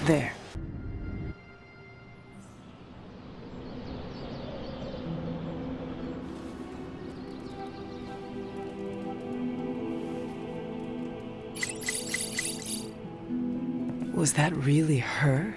There. Was that really her?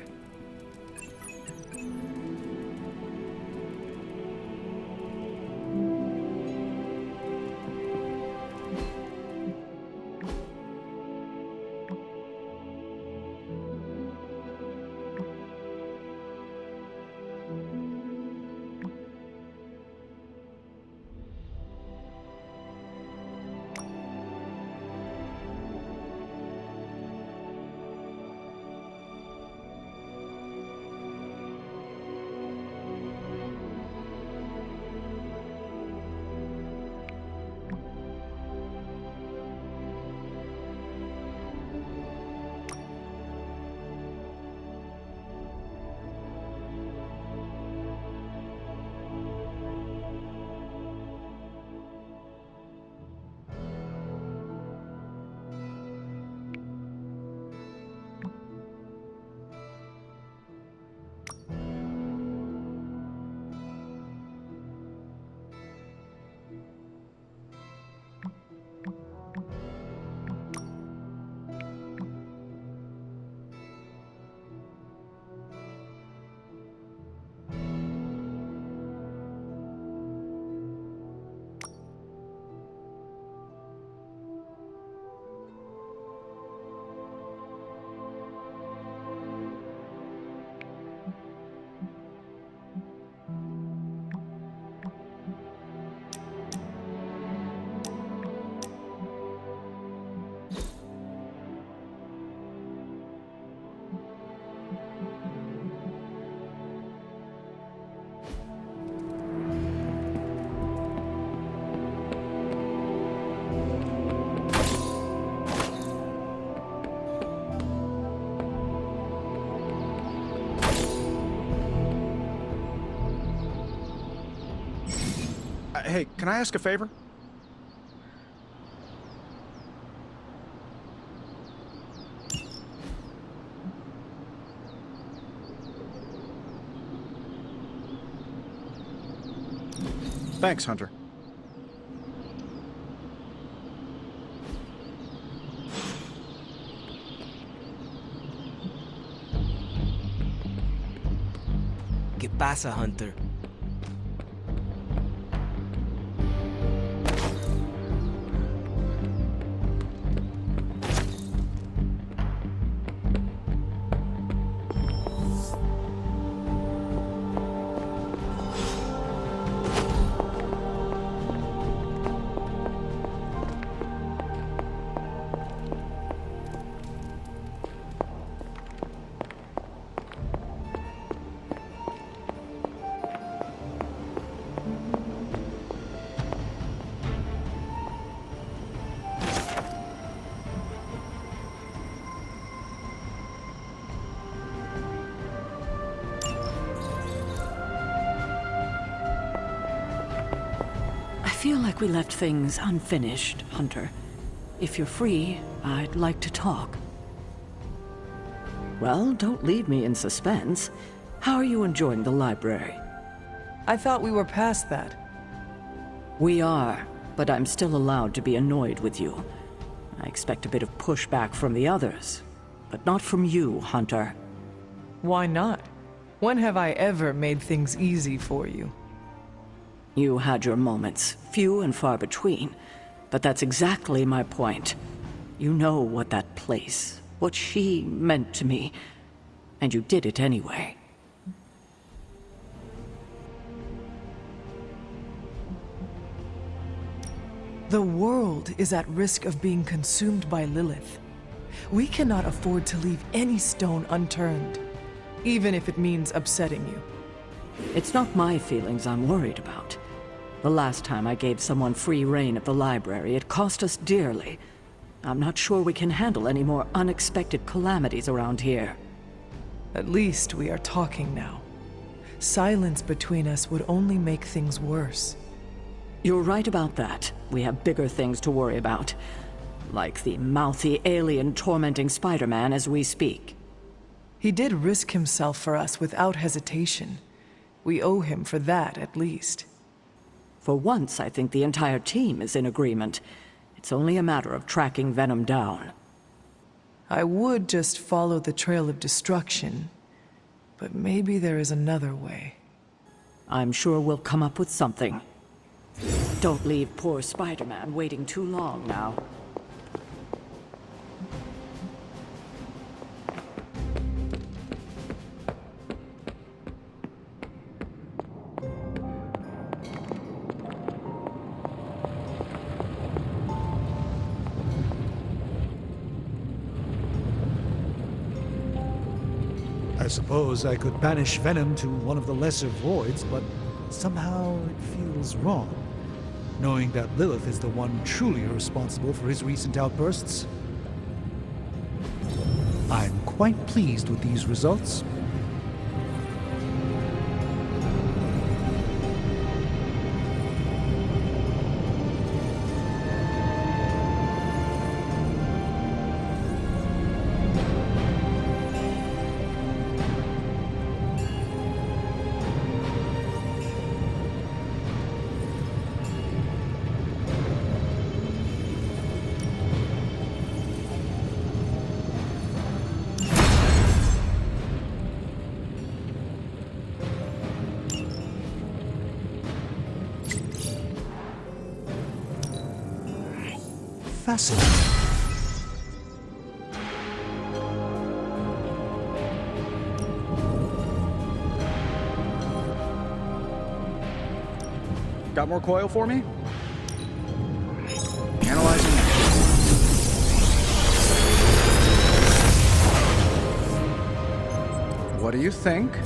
Hey, can I ask a favor? Thanks, Hunter. ¿Qué pasa, Hunter? I feel like we left things unfinished, Hunter. If you're free, I'd like to talk. Well, don't leave me in suspense. How are you enjoying the library? I thought we were past that. We are, but I'm still allowed to be annoyed with you. I expect a bit of pushback from the others, but not from you, Hunter. Why not? When have I ever made things easy for you? You had your moments, few and far between, but that's exactly my point. You know what that place, what she meant to me, and you did it anyway. The world is at risk of being consumed by Lilith. We cannot afford to leave any stone unturned, even if it means upsetting you. It's not my feelings I'm worried about. The last time I gave someone free rein of the library, it cost us dearly. I'm not sure we can handle any more unexpected calamities around here. At least we are talking now. Silence between us would only make things worse. You're right about that. We have bigger things to worry about. Like the mouthy alien tormenting Spider-Man as we speak. He did risk himself for us without hesitation. We owe him for that, at least. For once, I think the entire team is in agreement. It's only a matter of tracking Venom down. I would just follow the trail of destruction, but maybe there is another way. I'm sure we'll come up with something. Don't leave poor Spider-Man waiting too long now. I suppose I could banish Venom to one of the lesser voids, but somehow it feels wrong, knowing that Lilith is the one truly responsible for his recent outbursts. I'm quite pleased with these results. Fascinating. Got more coil for me? Analyzing now. What do you think?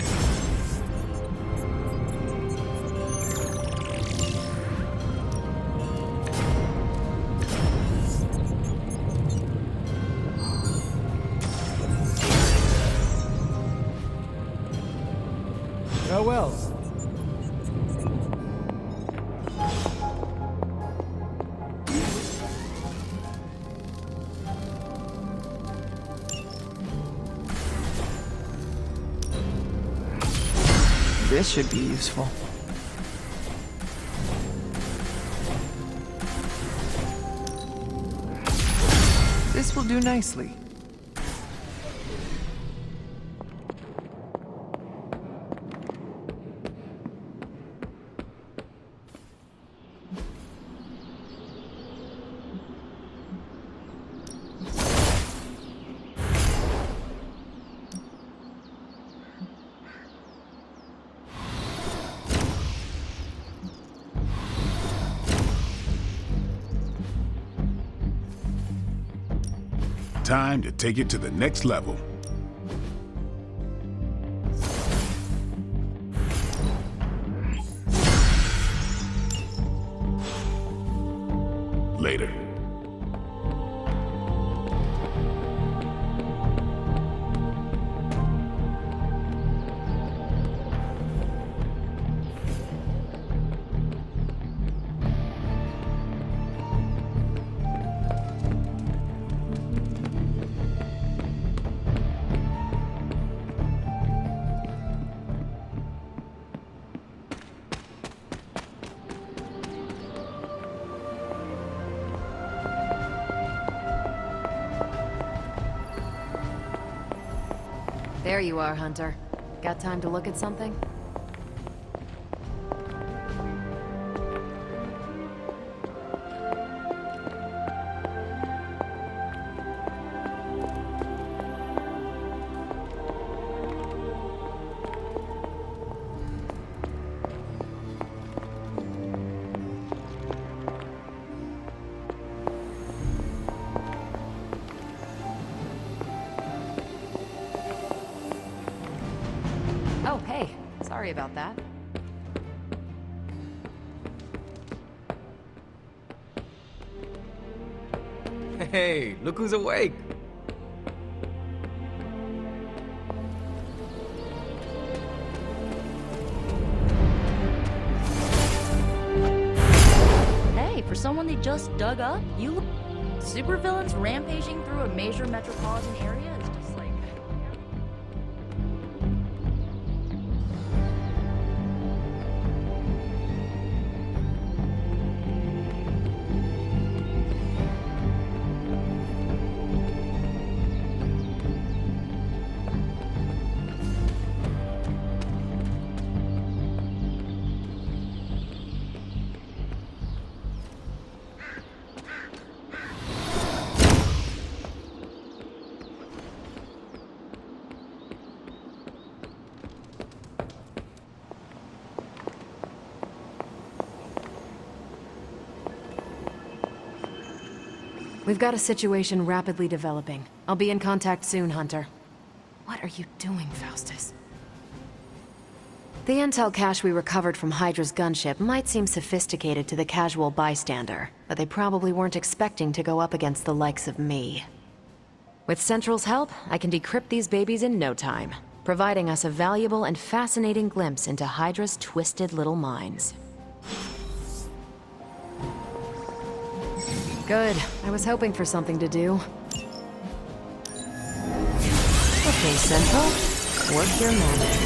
Farewell. This should be useful. This will do nicely. Time to take it to the next level. Later. There you are, Hunter. Got time to look at something? Oh, hey. Sorry about that. Hey, look who's awake! Hey, for someone they just dug up, you look... Supervillains rampaging through a major metropolitan area is just like... We've got a situation rapidly developing. I'll be in contact soon, Hunter. What are you doing, Faustus? The intel cache we recovered from Hydra's gunship might seem sophisticated to the casual bystander, but they probably weren't expecting to go up against the likes of me. With Central's help, I can decrypt these babies in no time, providing us a valuable and fascinating glimpse into Hydra's twisted little minds. Good. I was hoping for something to do. Okay, Central. Work your magic.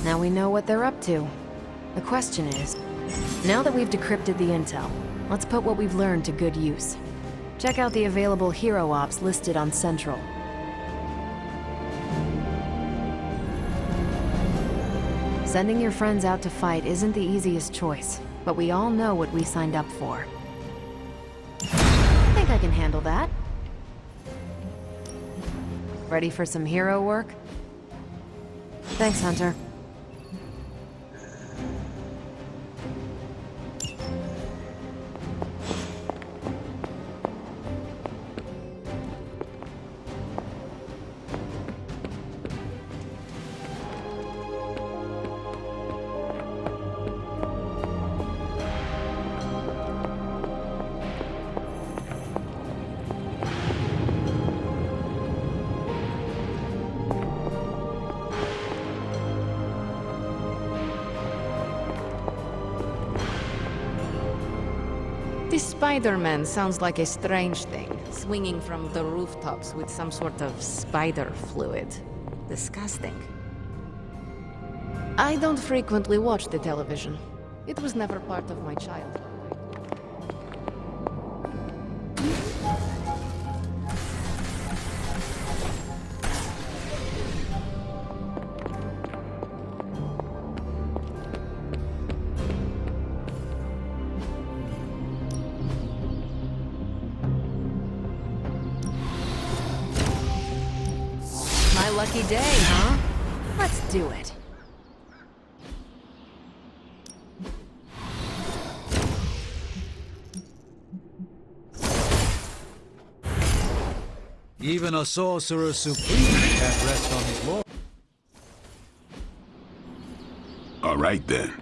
Now we know what they're up to. The question is, now that we've decrypted the intel, let's put what we've learned to good use. Check out the available hero ops listed on Central. Sending your friends out to fight isn't the easiest choice, but we all know what we signed up for. I think I can handle that. Ready for some hero work? Thanks, Hunter. This Spider-Man sounds like a strange thing, swinging from the rooftops with some sort of spider fluid. Disgusting. I don't frequently watch the television. It was never part of my childhood. My lucky day, huh? Let's do it. Even a sorcerer supreme can't rest on his laurels. All right then.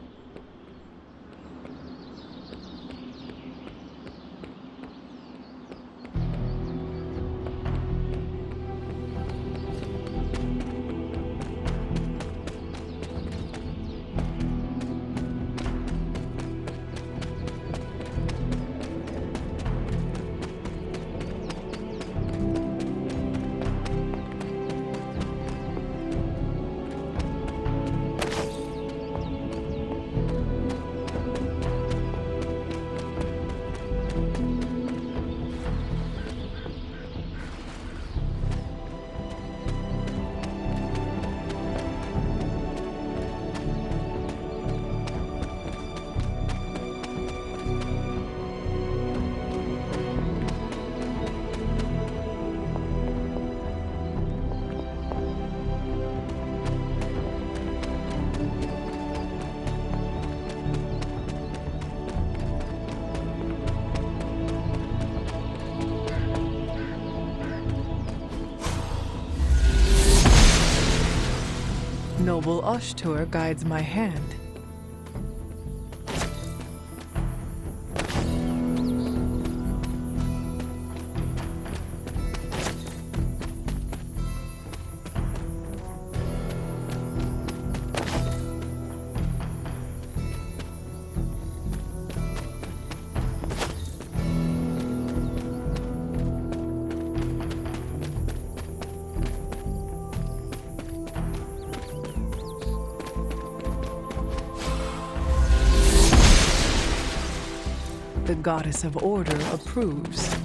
Noble Ashtur guides my hand. The Goddess of Order approves.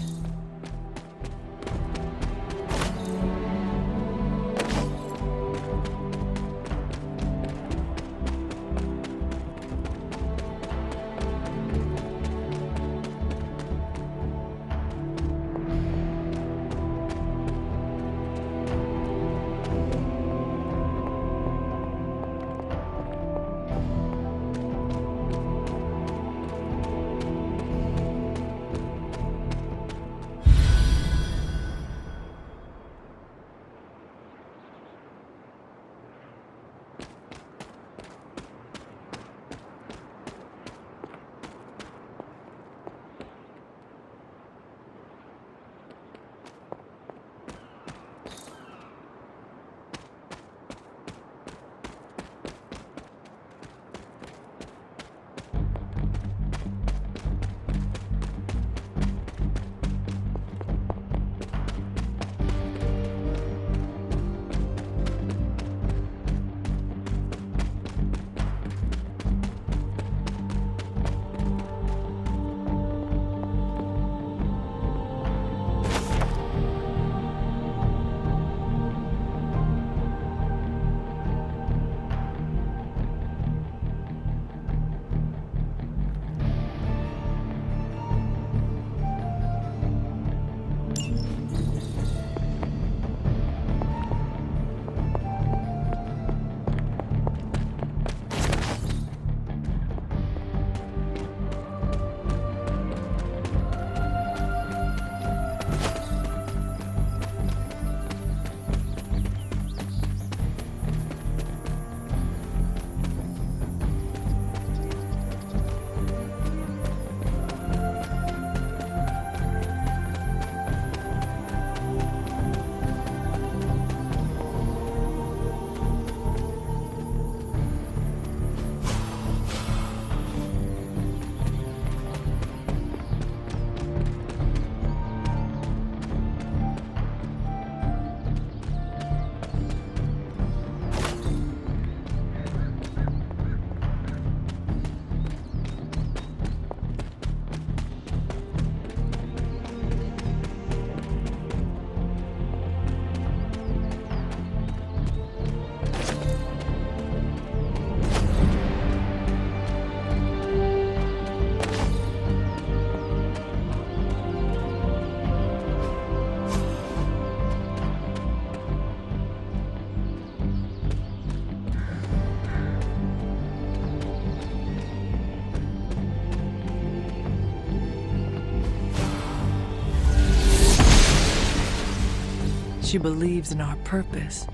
She believes in our purpose.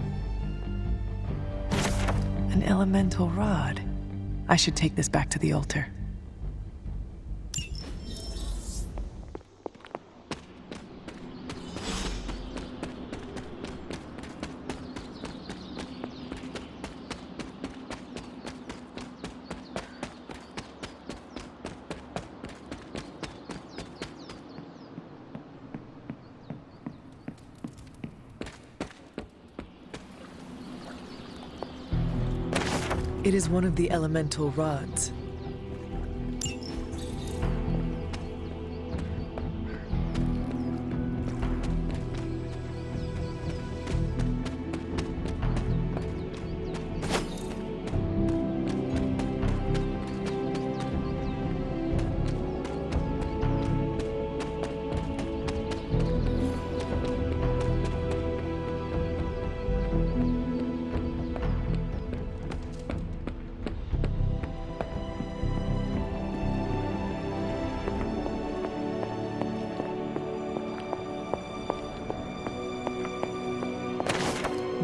An elemental rod. I should take this back to the altar. It is one of the elemental rods.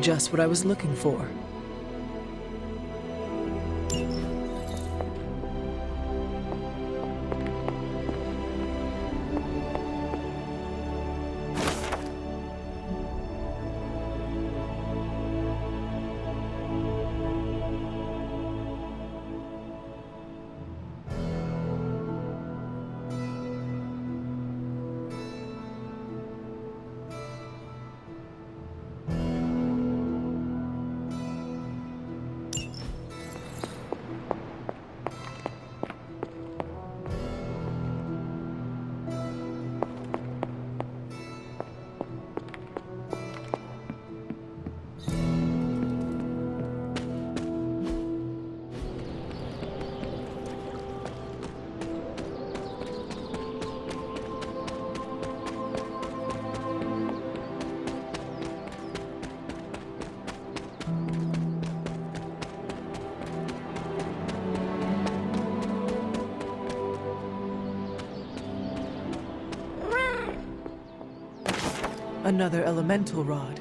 Just what I was looking for. Another elemental rod.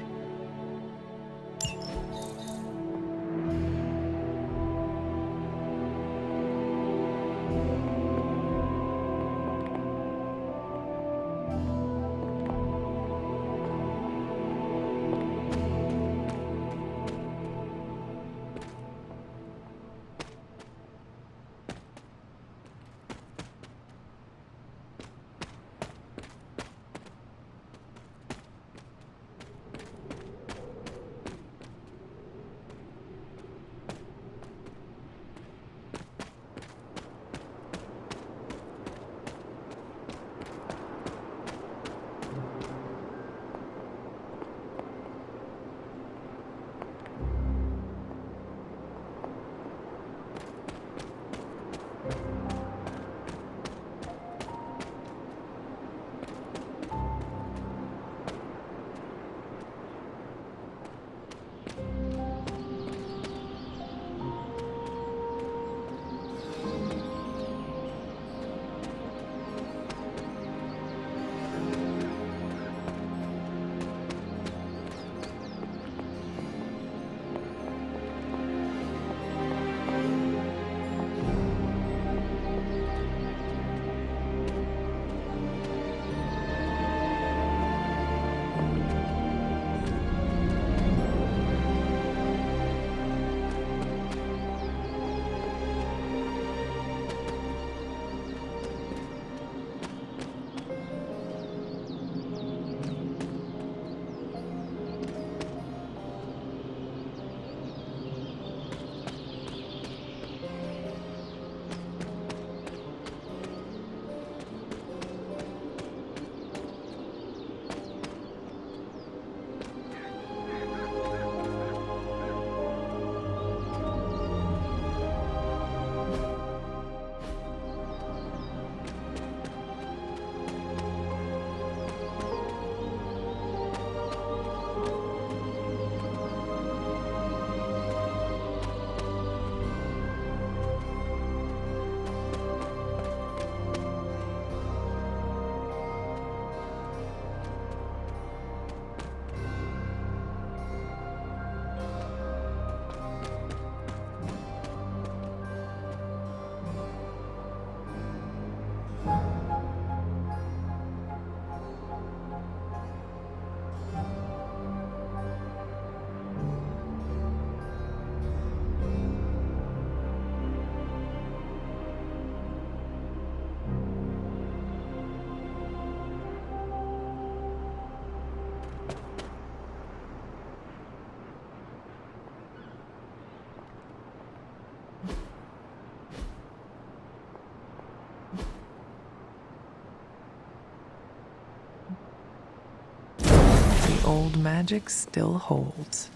old magic still holds.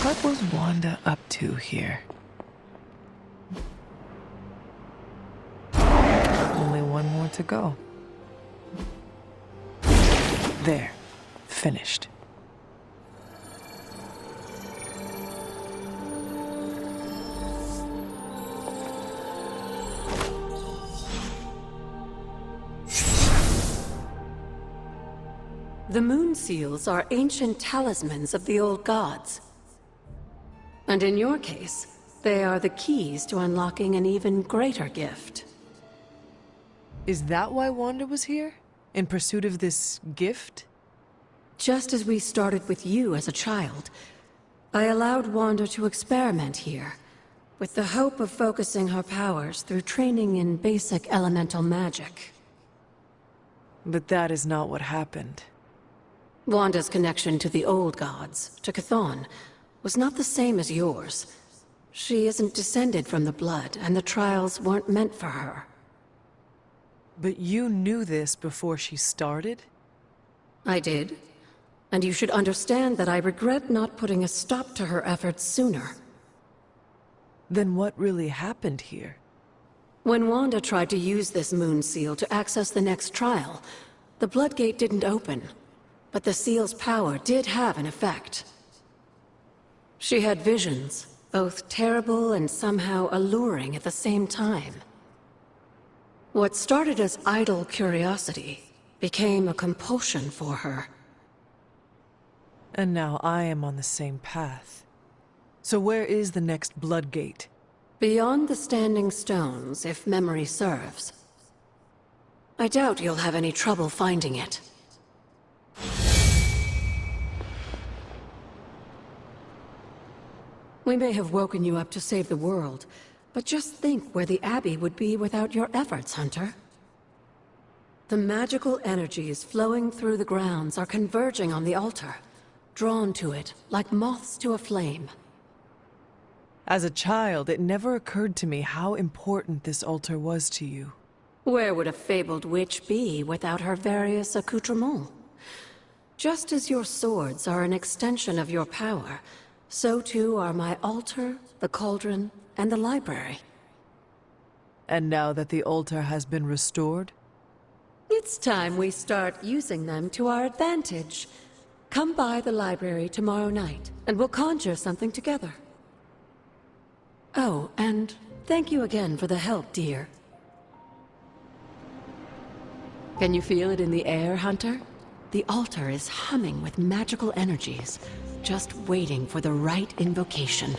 What was Wanda up to here? Only one more to go. There. Finished. The moon seals are ancient talismans of the old gods. And in your case, they are the keys to unlocking an even greater gift. Is that why Wanda was here? In pursuit of this gift? Just as we started with you as a child, I allowed Wanda to experiment here, with the hope of focusing her powers through training in basic elemental magic. But that is not what happened. Wanda's connection to the old gods, to Chthon, was not the same as yours. She isn't descended from the blood, and the trials weren't meant for her. But you knew this before she started? I did. And you should understand that I regret not putting a stop to her efforts sooner. Then what really happened here? When Wanda tried to use this moon seal to access the next trial, the Bloodgate didn't open. But the seal's power did have an effect. She had visions, both terrible and somehow alluring at the same time. What started as idle curiosity became a compulsion for her. And now I am on the same path. So where is the next Bloodgate? Beyond the Standing Stones, if memory serves. I doubt you'll have any trouble finding it. We may have woken you up to save the world, but just think where the Abbey would be without your efforts, Hunter. The magical energies flowing through the grounds are converging on the altar, drawn to it like moths to a flame. As a child, it never occurred to me how important this altar was to you. Where would a fabled witch be without her various accoutrements? Just as your swords are an extension of your power, so too are my altar, the cauldron, and the library. And now that the altar has been restored? It's time we start using them to our advantage. Come by the library tomorrow night, and we'll conjure something together. Oh, and thank you again for the help, dear. Can you feel it in the air, Hunter? The altar is humming with magical energies, just waiting for the right invocation.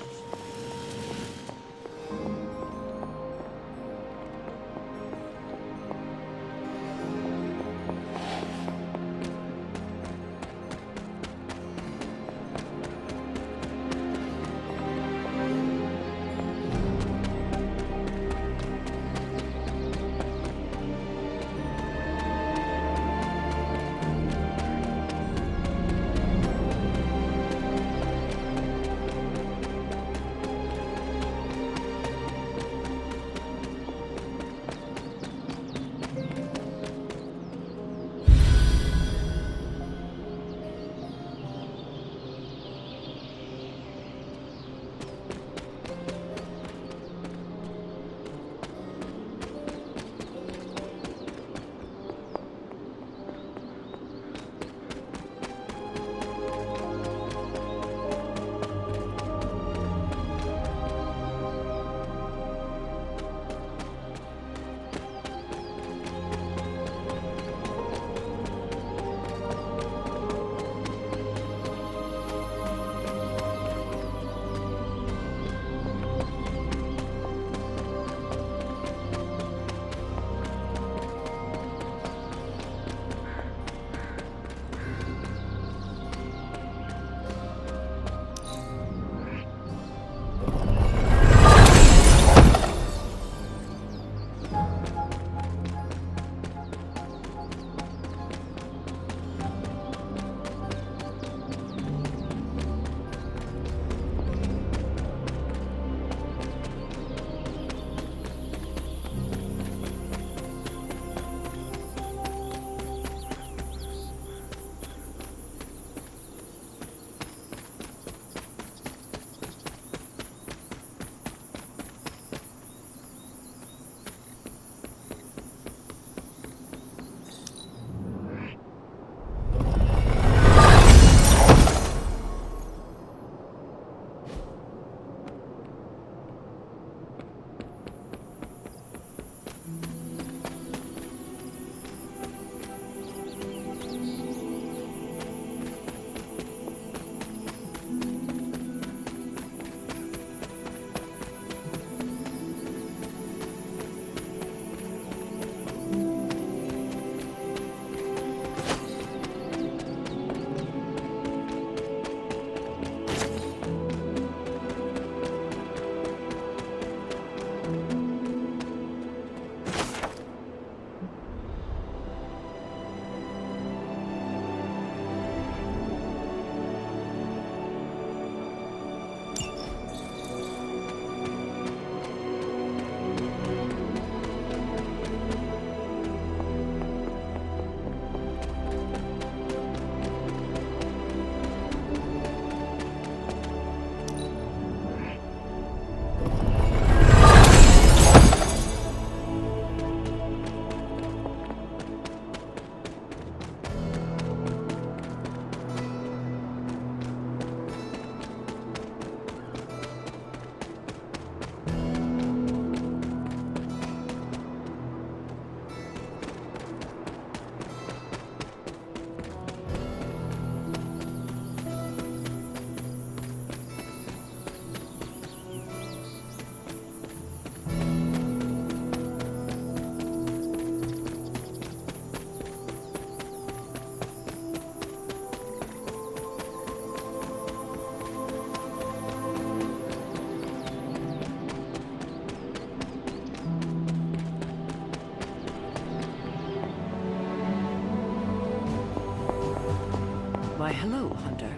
Why, hello, Hunter.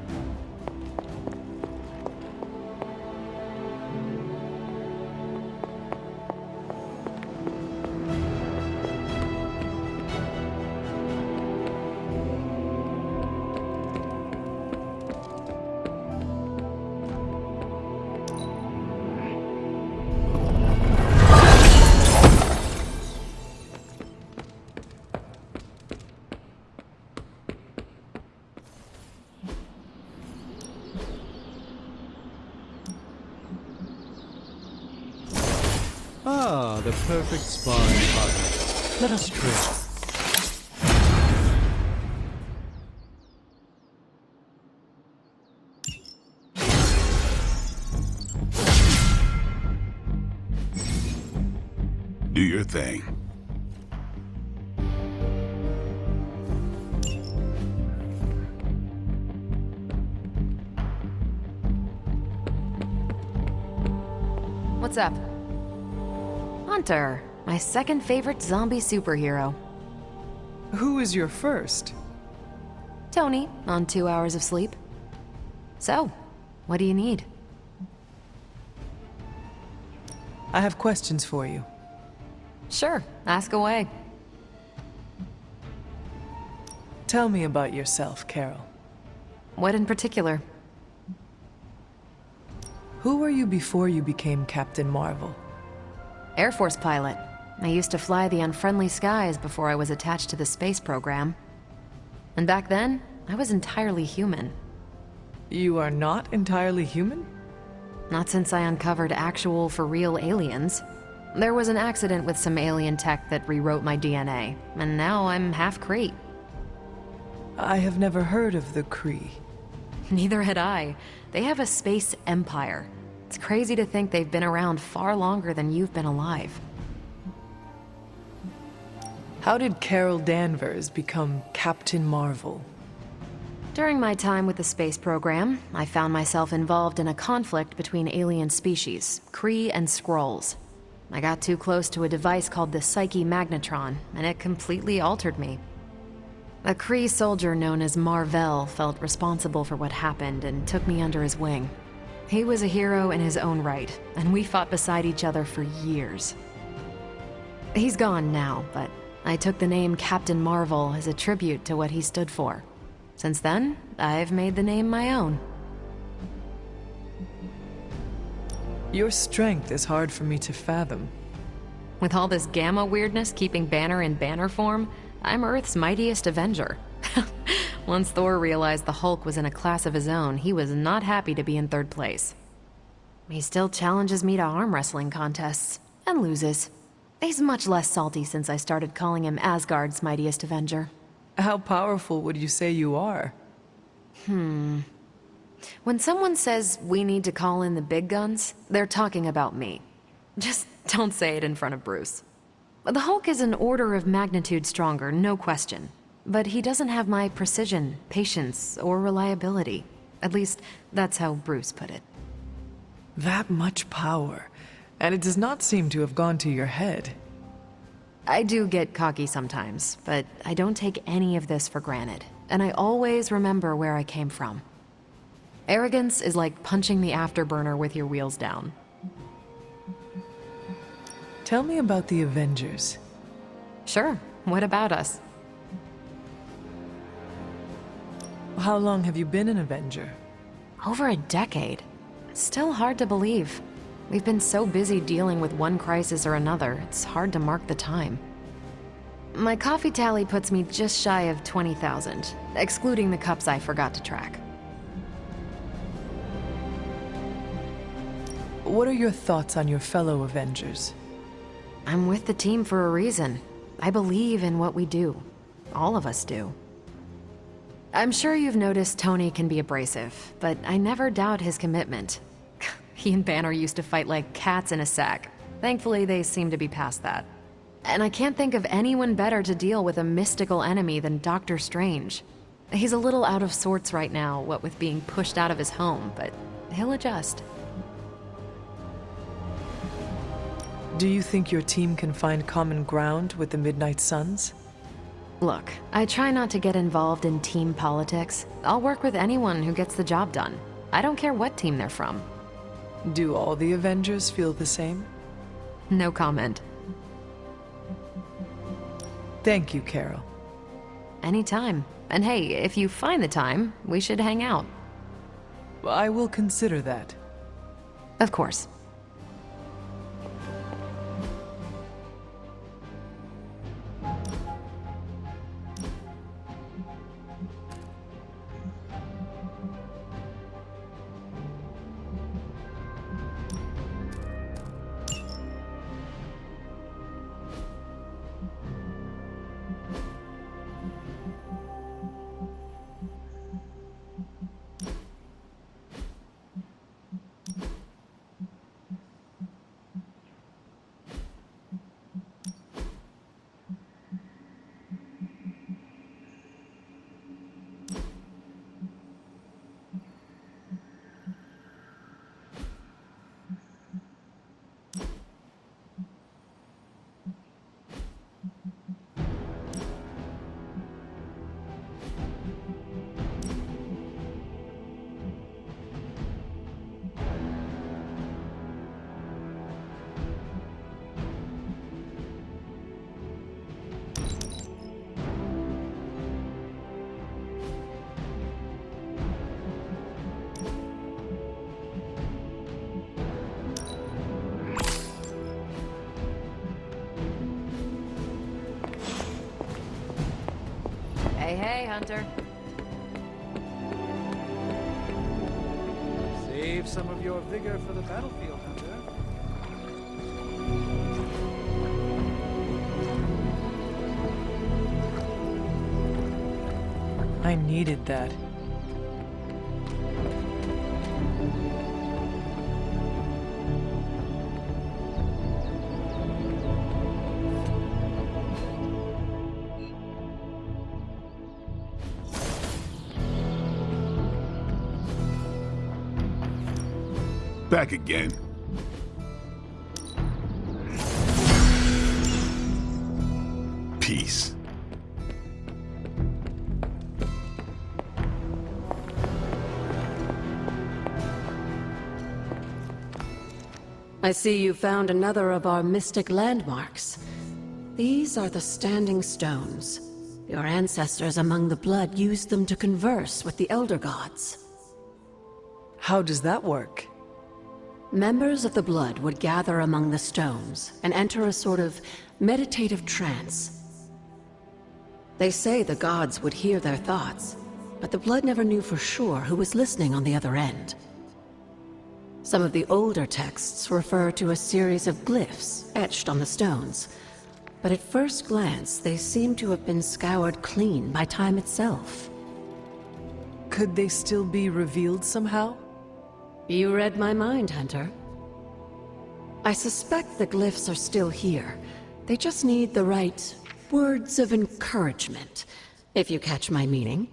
Ah, the perfect sparring partner. Let us train. Do your thing. What's up? Hunter, my second favorite zombie superhero. Who is your first? Tony, on 2 hours of sleep. So, what do you need? I have questions for you. Sure, ask away. Tell me about yourself, Carol. What in particular? Who were you before you became Captain Marvel? Air Force pilot. I used to fly the unfriendly skies before I was attached to the space program. And back then, I was entirely human. You are not entirely human? Not since I uncovered actual, for real aliens. There was an accident with some alien tech that rewrote my DNA, and now I'm half Kree. I have never heard of the Kree. Neither had I. They have a space empire. It's crazy to think they've been around far longer than you've been alive. How did Carol Danvers become Captain Marvel? During my time with the space program, I found myself involved in a conflict between alien species, Kree and Skrulls. I got too close to a device called the Psyche Magnetron, and it completely altered me. A Kree soldier known as Mar-Vell felt responsible for what happened and took me under his wing. He was a hero in his own right, and we fought beside each other for years. He's gone now, but I took the name Captain Marvel as a tribute to what he stood for. Since then, I've made the name my own. Your strength is hard for me to fathom. With all this gamma weirdness keeping Banner in banner form, I'm Earth's mightiest Avenger. Once Thor realized the Hulk was in a class of his own, he was not happy to be in third place. He still challenges me to arm wrestling contests, and loses. He's much less salty since I started calling him Asgard's mightiest Avenger. How powerful would you say you are? When someone says we need to call in the big guns, they're talking about me. Just don't say it in front of Bruce. The Hulk is an order of magnitude stronger, no question. But he doesn't have my precision, patience, or reliability. At least, that's how Bruce put it. That much power, and it does not seem to have gone to your head. I do get cocky sometimes, but I don't take any of this for granted, and I always remember where I came from. Arrogance is like punching the afterburner with your wheels down. Tell me about the Avengers. Sure, what about us? How long have you been an Avenger? Over a decade. Still hard to believe. We've been so busy dealing with one crisis or another, it's hard to mark the time. My coffee tally puts me just shy of 20,000, excluding the cups I forgot to track. What are your thoughts on your fellow Avengers? I'm with the team for a reason. I believe in what we do. All of us do. I'm sure you've noticed Tony can be abrasive, but I never doubt his commitment. He and Banner used to fight like cats in a sack. Thankfully, they seem to be past that. And I can't think of anyone better to deal with a mystical enemy than Doctor Strange. He's a little out of sorts right now, what with being pushed out of his home, but he'll adjust. Do you think your team can find common ground with the Midnight Suns? Look, I try not to get involved in team politics. I'll work with anyone who gets the job done. I don't care what team they're from. Do all the Avengers feel the same? No comment. Thank you, Carol. Anytime. And hey, if you find the time, we should hang out. I will consider that. Of course. Hey, hey, Hunter. Save some of your vigor for the battlefield, Hunter. I needed that. Back again. Peace. I see you found another of our mystic landmarks. These are the Standing Stones. Your ancestors among the Blood used them to converse with the Elder Gods. How does that work? Members of the Blood would gather among the stones and enter a sort of meditative trance. They say the gods would hear their thoughts, but the Blood never knew for sure who was listening on the other end. Some of the older texts refer to a series of glyphs etched on the stones, but at first glance they seem to have been scoured clean by time itself. Could they still be revealed somehow? You read my mind, Hunter. I suspect the glyphs are still here. They just need the right words of encouragement, if you catch my meaning.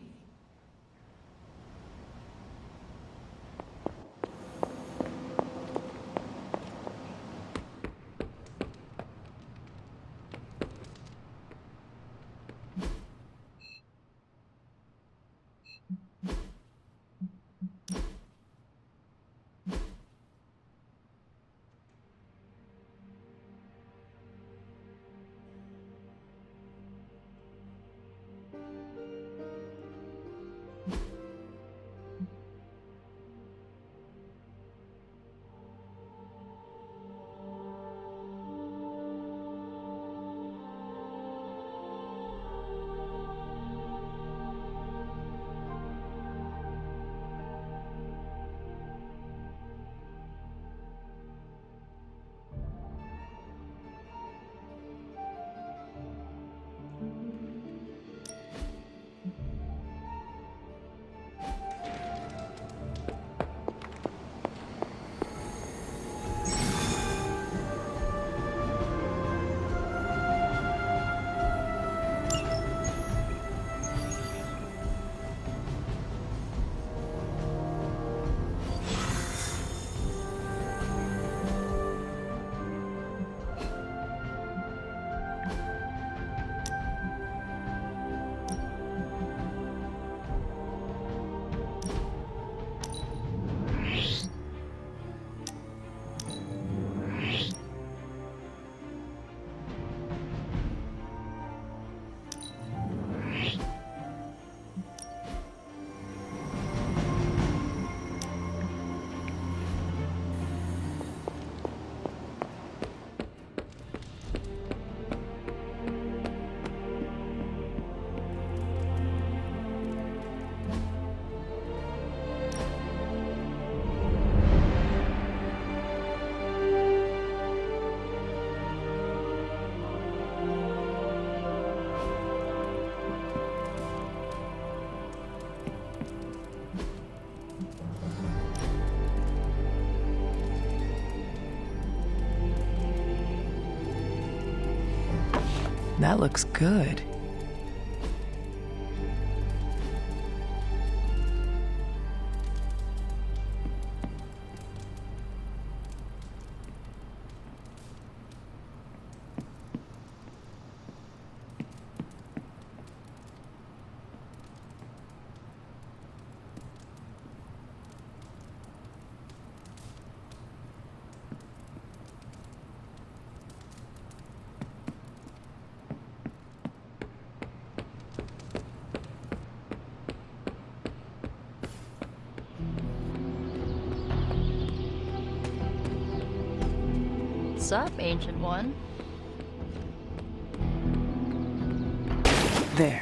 That looks good. What's up, Ancient One? There.